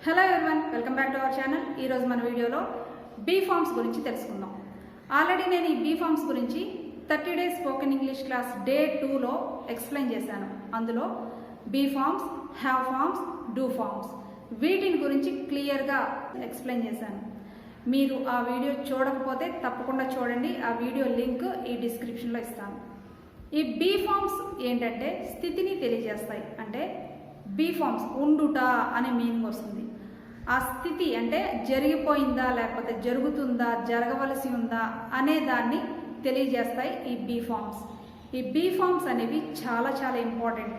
Hello everyone, welcome back to our channel. ఈరోజు మన వీడియోలో బీ ఫార్మ్స్ గురించి తెలుసుకుందాం. ఆల్రెడీ నేను ఈ బీ ఫార్మ్స్ గురించి 30 days spoken English class day 2లో ఎక్స్ప్లెయిన్ చేశాను. అందులో be forms, have forms, do forms వీటిని గురించి క్లియర్గా ఎక్స్ప్లెయిన్ చేశాను. మీరు ఆ వీడియో చూడకపోతే తప్పకుండా చూడండి. ఆ వీడియో లింక్ ఈ డిస్క్రిప్షన్లో ఇస్తాను. ఈ బీ ఫార్మ్స్ ఏంటంటే స్థితిని తెలియజేస్తాయి. అంటే బీ ఫార్మ్స్ ఉండుట అనే మీనింగ్ వస్తుంది. ఆ స్థితి అంటే జరిగిపోయిందా, లేకపోతే జరుగుతుందా, జరగవలసి ఉందా అనే దాన్ని తెలియజేస్తాయి ఈ బీ ఫార్మ్స్. ఈ బీ ఫార్మ్స్ అనేవి చాలా చాలా ఇంపార్టెంట్.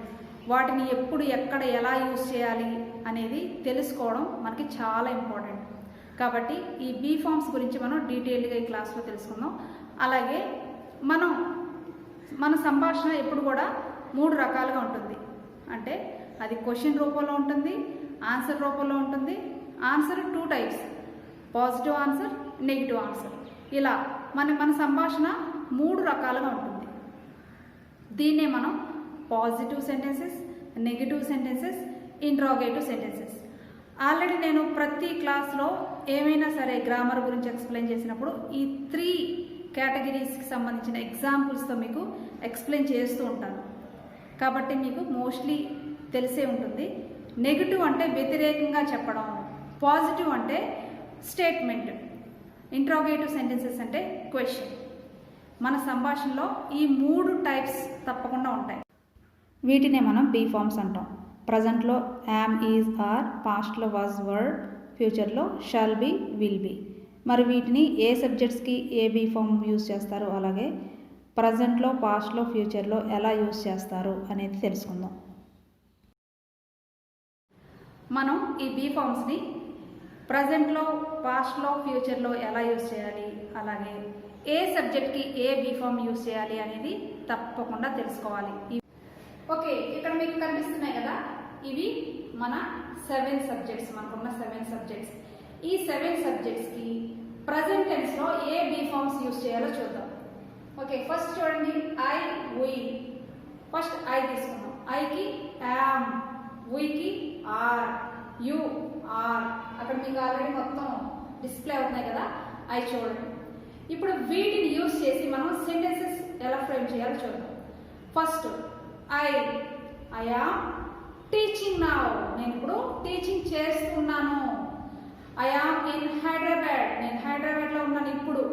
వాటిని ఎప్పుడు, ఎక్కడ, ఎలా యూజ్ చేయాలి అనేది తెలుసుకోవడం మనకి చాలా ఇంపార్టెంట్. కాబట్టి ఈ బీ ఫార్మ్స్ గురించి మనం డీటెయిల్డ్గా ఈ క్లాస్లో తెలుసుకుందాం. అలాగే మన సంభాషణ ఎప్పుడు కూడా 3 రకాలుగా ఉంటుంది. అంటే అది క్వశ్చన్ రూపంలో ఉంటుంది, ఆన్సర్ రూపంలో ఉంటుంది. Answer 2 types, positive answer, negative answer. ఇలా మన సంభాషణ 3 రకాలుగా ఉంటుంది. దీన్నే మనం positive sentences, negative sentences, interrogative sentences. Already నేను ప్రతి క్లాస్లో ఏమైనా సరే గ్రామర్ గురించి ఎక్స్ప్లెయిన్ చేసినప్పుడు ఈ 3 కేటగిరీస్కి సంబంధించిన ఎగ్జాంపుల్స్తో మీకు ఎక్స్ప్లెయిన్ చేస్తూ ఉంటాను. కాబట్టి మీకు మోస్ట్లీ తెలిసే ఉంటుంది. నెగిటివ్ అంటే వ్యతిరేకంగా చెప్పడం, పాజిటివ్ అంటే స్టేట్మెంట్, ఇంట్రాగేటివ్ సెంటెన్సెస్ అంటే క్వశ్చన్. మన సంభాషణలో ఈ 3 టైప్స్ తప్పకుండా ఉంటాయి. వీటినే మనం బీ ఫార్మ్స్ అంటాం. ప్రజెంట్లో యామ్, ఈజ్, ఆర్, పాస్ట్లో వాజ్, వర్, ఫ్యూచర్లో షాల్ బి, విల్ బి. మరి వీటిని ఏ సబ్జెక్ట్స్కి ఏ బీ ఫార్మ్ యూజ్ చేస్తారు, అలాగే ప్రజెంట్లో, పాస్ట్లో, ఫ్యూచర్లో ఎలా యూజ్ చేస్తారు అనేది తెలుసుకుందాం. మనం ఈ బీ ఫార్మ్స్ని ప్రజెంట్లో, పాస్ట్లో, ఫ్యూచర్లో ఎలా యూజ్ చేయాలి, అలాగే ఏ సబ్జెక్ట్కి ఏ బీ ఫార్మ్ యూజ్ చేయాలి అనేది తప్పకుండా తెలుసుకోవాలి. ఓకే, ఇక్కడ మీకు కనిపిస్తున్నాయి కదా, ఇవి మన 7 సబ్జెక్ట్స్. మనకున్న 7 సబ్జెక్ట్స్. ఈ 7 సబ్జెక్ట్స్కి ప్రజెంట్ టెన్స్లో ఏ బీ ఫార్మ్స్ యూజ్ చేయాలో చూద్దాం. ఓకే, ఫస్ట్ చూడండి, ఐ, వి. ఫస్ట్ ఐ తీసుకుందాం. ఐకి యామ్, వీకి ఆర్, యు ఆర్. అక్కడ మీకు ఆల్రెడీ మొత్తం డిస్ప్లే అవుతున్నాయి కదా, ఐ చూడండి. ఇప్పుడు వీటిని యూజ్ చేసి మనం సెంటెన్సెస్ ఎలా ఫ్రేమ్ చేయాలో చూద్దాం. First I am teaching now. నేను ఇప్పుడు టీచింగ్ చేస్తున్నాను. I am in Hyderabad. నేను హైదరాబాద్లో ఉన్నాను ఇప్పుడు.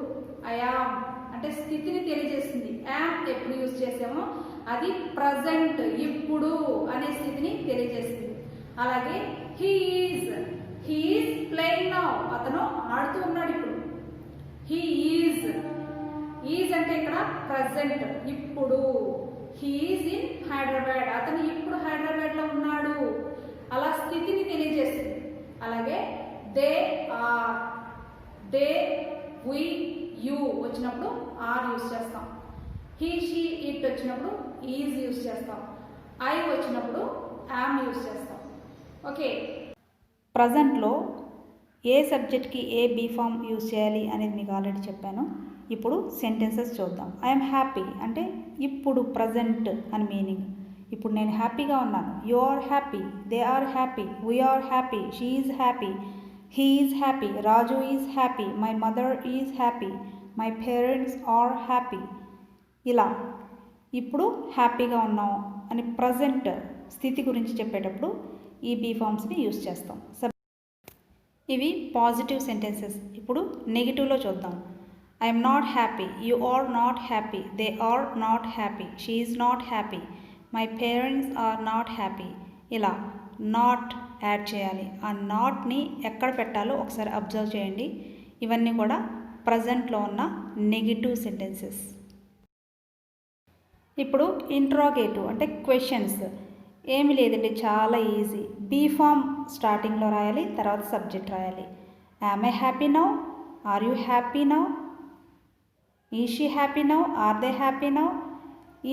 ఐ యామ్ అంటే స్థితిని తెలియజేస్తుంది. యామ్ ఎప్పుడు యూజ్ చేసామో అది ప్రజెంట్, ఇప్పుడు అనే స్థితిని తెలియజేస్తుంది. అలాగే హీ ఈజ్ ప్లేయింగ్ నౌ. అతను ఆడుతూ ఉన్నాడు ఇప్పుడు. హీ ఈజ్ అంటే ఇక్కడ ప్రజెంట్, ఇప్పుడు. He is in Hyderabad. అతను ఇప్పుడు హైదరాబాద్లో ఉన్నాడు. అలా స్థితిని తెలియజేస్తుంది. అలాగే they are, they, we, you వచ్చినప్పుడు ఆర్ యూజ్ చేస్తాం. హీ, షీ, ఇట్ వచ్చినప్పుడు ఈజ్ యూజ్ చేస్తాం. ఐ వచ్చినప్పుడు యామ్ యూజ్ చేస్తాం. ఓకే, ప్రజెంట్లో ఏ సబ్జెక్ట్కి ఏ బీ ఫార్మ్ యూజ్ చేయాలి అనేది మీకు ఆల్రెడీ చెప్పాను. ఇప్పుడు సెంటెన్సెస్ చూద్దాం. ఐఎమ్ హ్యాపీ అంటే ఇప్పుడు ప్రజెంట్ అని మీనింగ్. ఇప్పుడు నేను హ్యాపీగా ఉన్నాను. You are happy, they are happy, we are happy, she is happy, he is happy, Raju is happy, my mother is happy, my parents are happy. ఇలా ఇప్పుడు హ్యాపీగా ఉన్నాం అని ప్రజెంట్ స్థితి గురించి చెప్పేటప్పుడు ఈ బీ ఫార్మ్స్ని యూజ్ చేస్తాం. ఇవి పాజిటివ్ సెంటెన్సెస్. ఇప్పుడు నెగిటివ్లో చూద్దాం. I'm not happy, you are not happy, they are not happy, she is not happy, my parents are not happy. ఇలా నాట్ యాడ్ చేయాలి. ఆ నాట్ని ఎక్కడ పెట్టాలో ఒకసారి అబ్జర్వ్ చేయండి. ఇవన్నీ కూడా ప్రజెంట్లో ఉన్న నెగిటివ్ సెంటెన్సెస్. ఇప్పుడు ఇంట్రాగేటివ్ అంటే క్వశ్చన్స్. ఏమి లేదండి, చాలా ఈజీ. బీ ఫార్మ్ స్టార్టింగ్లో రాయాలి, తర్వాత సబ్జెక్ట్ రాయాలి. Am I happy now, are you happy now, is she happy now, are they happy now,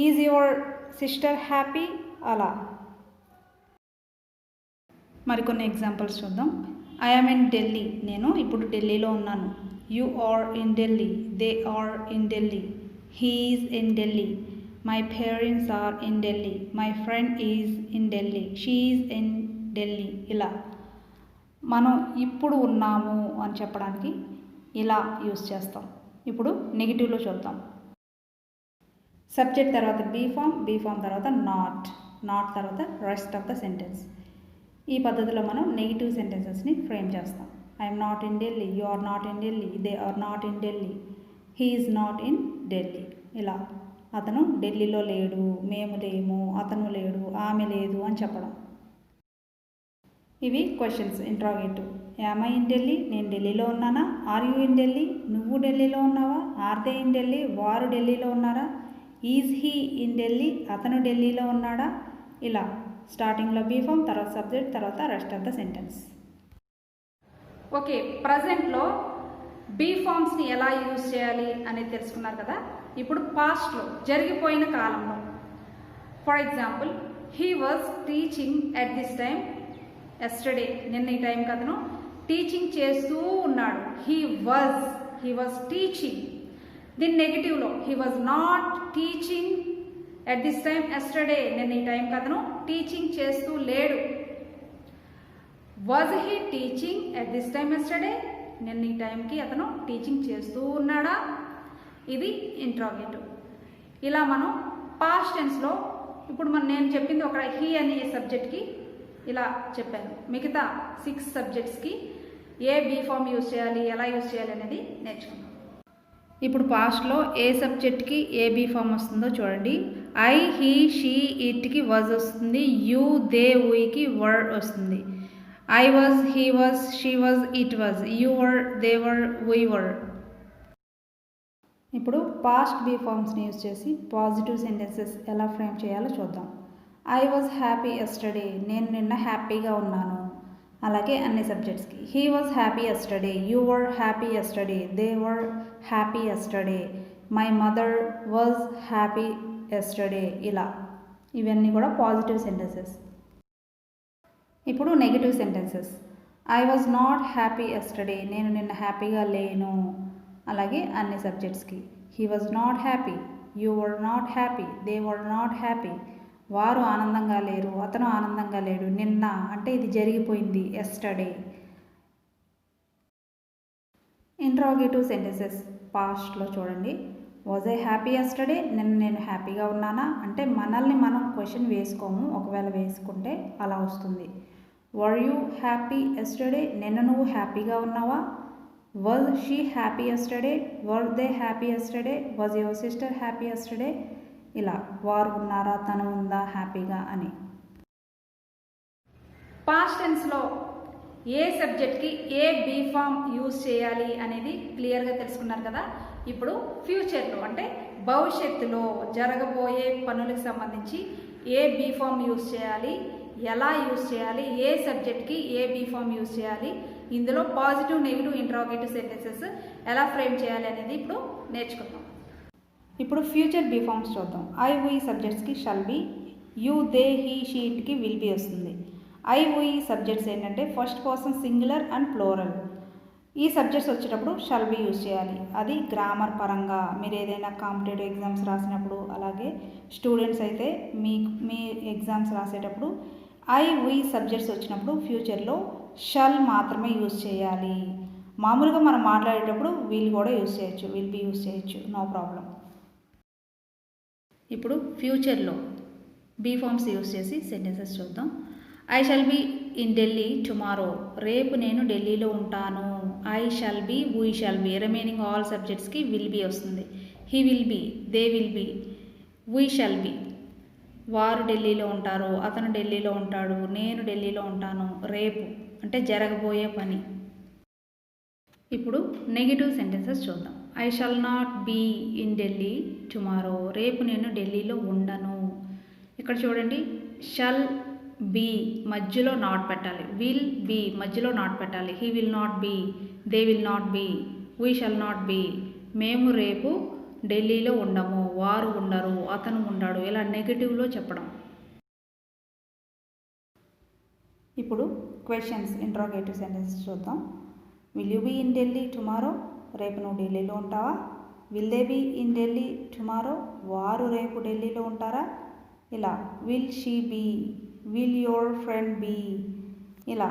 is your sister happy. అలా మరికొన్ని ఎగ్జాంపుల్స్ చూద్దాం. I am in Delhi. నేను ఇప్పుడు ఢిల్లీలో ఉన్నాను. You are in Delhi, they are in Delhi, he is in Delhi, my parents are in Delhi, my friend is in Delhi, she is in Delhi. ఇలా మనం ఇప్పుడు ఉన్నాము అని చెప్పడానికి ఇలా యూస్ చేస్తాం. ఇప్పుడు నెగిటివ్లో చూద్దాం. సబ్జెక్ట్ తర్వాత బీ ఫామ్ తర్వాత నాట్ తర్వాత రెస్ట్ ఆఫ్ ద సెంటెన్స్. ఈ పద్ధతిలో మనం నెగిటివ్ సెంటెన్సెస్ని ఫ్రేమ్ చేస్తాం. I'm not in Delhi, you are not in Delhi, they are not in Delhi, he is not in Delhi. ఇలా అతను ఢిల్లీలో లేడు, మేము లేము, అతను లేడు, ఆమె లేదు అని చెప్పడం. ఇవి questions, interrogative. Am I in Delhi, నేను ఢిల్లీలో ఉన్నానా? ఆర్ యూ ఇన్ ఢిల్లీ, నువ్వు ఢిల్లీలో ఉన్నావా? ఆర్ దే ఇన్ ఢిల్లీ, వారు ఢిల్లీలో ఉన్నారా? ఈజ్ హీ ఇన్ ఢిల్లీ, అతను ఢిల్లీలో ఉన్నాడా? ఇలా స్టార్టింగ్లో బీ ఫామ్, తర్వాత సబ్జెక్ట్, తర్వాత rest of the sentence. Okay, ప్రజెంట్లో బీ ఫామ్స్ని ఎలా యూజ్ చేయాలి అనేది తెలుసుకున్నారు కదా. ఇప్పుడు పాస్ట్లో, జరిగిపోయిన కాలంలో, for example he was teaching at this time yesterday, నిన్న ఈ టైంకి అతను టీచింగ్ చేస్తూ ఉన్నాడు. He was teaching. దీని నెగిటివ్లో he was not teaching at this time yesterday, నిన్న ఈ టైంకి అతను టీచింగ్ చేస్తూ లేడు. Was he teaching at this time yesterday, నిన్న ఈ టైంకి అతను టీచింగ్ చేస్తూ ఉన్నాడా? ఇది ఇంట్రాగేటివ్. ఇలా మనం పాస్ట్ టెన్స్లో, ఇప్పుడు నేను చెప్పింది ఒక హీ అనే సబ్జెక్ట్కి ఇలా చెప్పాను. మిగతా 6 సబ్జెక్ట్స్కి ఏ బీ ఫామ్ యూజ్ చేయాలి, ఎలా యూజ్ చేయాలి అనేది నేర్చుకున్నాం. ఇప్పుడు పాస్ట్లో ఏ సబ్జెక్ట్కి ఏ బీ ఫామ్ వస్తుందో చూడండి. ఐ, హీ, షీ, ఇట్కి వాజ్ వస్తుంది. యూ, దే, వీకి వర్ వస్తుంది. I was, he was, she was, it was. You were, they were, we were. ఇప్పుడు పాస్ట్ బీ ఫామ్స్ని యూజ్ చేసి పాజిటివ్ సెంటెన్సెస్ ఎలా ఫ్రేమ్ చేయాలో చూద్దాం. ఐ వాజ్ హ్యాపీ ఎస్టర్డే, నేను నిన్న హ్యాపీగా ఉన్నాను. అలాగే అన్ని సబ్జెక్ట్స్కి he was happy yesterday, you were happy yesterday, they were happy yesterday, my mother was happy yesterday. ఇలా ఇవన్నీ కూడా పాజిటివ్ సెంటెన్సెస్. ఇప్పుడు negative sentences. I was not happy yesterday, నేను నిన్న హ్యాపీగా లేను. అలాగే అన్ని సబ్జెక్ట్స్కి he was not happy, you were not happy, they were not happy. వారు ఆనందంగా లేరు, అతను ఆనందంగా లేడు. నిన్న అంటే ఇది జరిగిపోయింది, ఎస్టర్డే. ఇంట్రాగేటివ్ సెంటెన్సెస్ పాస్ట్లో చూడండి. వాజ్ ఐ హ్యాపీ ఎస్టర్డే, నిన్న నేను హ్యాపీగా ఉన్నానా అంటే మనల్ని మనం క్వశ్చన్ వేసుకోము, ఒకవేళ వేసుకుంటే అలా వస్తుంది. వర్ యూ హ్యాపీ ఎస్టర్డే, నిన్న నువ్వు హ్యాపీగా ఉన్నావా? Was she happy yesterday, were they happy yesterday, was your sister happy yesterday. ఇలా వారు ఉన్నారా, తను ఉందా హ్యాపీగా అని. పాస్ట్ టెన్స్లో ఏ సబ్జెక్ట్కి ఏ బీ ఫామ్ యూజ్ చేయాలి అనేది క్లియర్గా తెలుసుకున్నారు కదా. ఇప్పుడు ఫ్యూచర్లో అంటే భవిష్యత్తులో జరగబోయే పనులకు సంబంధించి ఏ బీ ఫామ్ యూజ్ చేయాలి, ఎలా యూజ్ చేయాలి, ఏ సబ్జెక్ట్కి ఏ బీ ఫామ్ యూజ్ చేయాలి, ఇందులో పాజిటివ్, నెగిటివ్, ఇంట్రాగేటివ్ సెంటెన్సెస్ ఎలా ఫ్రేమ్ చేయాలి అనేది ఇప్పుడు నేర్చుకుందాం. ఇప్పుడు ఫ్యూచర్ బీ ఫామ్స్ చూద్దాం. ఐ, వీ సబ్జెక్ట్స్కి shall be, you, they, he, she, ఇట్కి విల్ బి వస్తుంది. ఐ, వీ సబ్జెక్ట్స్ ఏంటంటే first person singular and plural. ఈ సబ్జెక్ట్స్ వచ్చేటప్పుడు షల్ బి యూజ్ చేయాలి. అది గ్రామర్ పరంగా మీరు ఏదైనా కాంపిటేటివ్ ఎగ్జామ్స్ రాసినప్పుడు, అలాగే స్టూడెంట్స్ అయితే మీ ఎగ్జామ్స్ రాసేటప్పుడు ఐ, వీ సబ్జెక్ట్స్ వచ్చినప్పుడు ఫ్యూచర్లో షల్ మాత్రమే యూజ్ చేయాలి. మామూలుగా మనం మాట్లాడేటప్పుడు వీల్ కూడా యూజ్ చేయొచ్చు, విల్ బి యూజ్ చేయొచ్చు, నో ప్రాబ్లం. ఇప్పుడు ఫ్యూచర్లో బీ ఫామ్స్ యూజ్ చేసి సెంటెన్సెస్ చూద్దాం. I shall be in Delhi tomorrow, రేపు నేను ఢిల్లీలో ఉంటాను. I shall be, we shall be, remaining all సబ్జెక్ట్స్కి విల్ బి వస్తుంది. He will be, they will be, we shall be, వారు ఢిల్లీలో ఉంటారు, అతను ఢిల్లీలో ఉంటాడు, నేను ఢిల్లీలో ఉంటాను. రేపు అంటే జరగబోయే పని. ఇప్పుడు నెగిటివ్ సెంటెన్సెస్ చూద్దాం. I shall not be in Delhi tomorrow, రేపు నేను ఢిల్లీలో ఉండను. ఇక్కడ చూడండి, షల్ బీ మధ్యలో నాట్ పెట్టాలి, విల్ బీ మధ్యలో నాట్ పెట్టాలి. He will not be, they will not be, we shall not be. మేము రేపు ఢిల్లీలో ఉండము, వారు ఉండరు, అతను ఉండడు. ఇలా నెగిటివ్లో చెప్పడం. ఇప్పుడు క్వశ్చన్స్, ఇంట్రాగేటివ్ సెంటెన్సెస్ చూద్దాం. Will you be in Delhi tomorrow, రేపు నువ్వు ఢిల్లీలో ఉంటావా? Will they be in Delhi tomorrow, వారు రేపు ఢిల్లీలో ఉంటారా? ఇలా will she be, will your friend be. ఇలా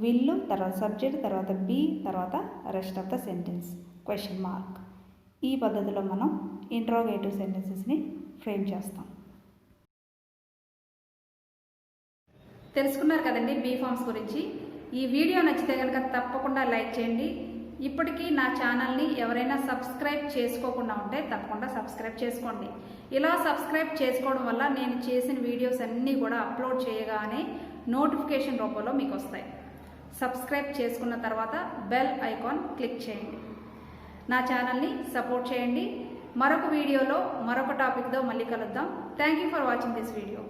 విల్లు, తర్వాత సబ్జెక్ట్, తర్వాత బీ, తర్వాత rest of the sentence question mark. ఈ పద్ధతిలో మనం ఇంట్రోగేటివ్ సెంటెన్సెస్ని ఫ్రేమ్ చేస్తాం. తెలుసుకున్నారు కదండి బీ ఫామ్స్ గురించి. ఈ వీడియో నచ్చితే కనుక తప్పకుండా లైక్ చేయండి. ఇప్పటికీ నా ఛానల్ని ఎవరైనా సబ్స్క్రైబ్ చేసుకోకుండా ఉంటే తప్పకుండా సబ్స్క్రైబ్ చేసుకోండి. ఇలా సబ్స్క్రైబ్ చేసుకోవడం వల్ల నేను చేసిన వీడియోస్ అన్నీ కూడా అప్లోడ్ చేయగానే నోటిఫికేషన్ రూపంలో మీకు వస్తాయి. సబ్స్క్రైబ్ చేసుకున్న తర్వాత బెల్ ఐకాన్ క్లిక్ చేయండి. నా ఛానల్ని సపోర్ట్ చేయండి. మరొక వీడియోలో మరొక టాపిక్తో మళ్ళీ కలుద్దాం. Thank you for watching this video.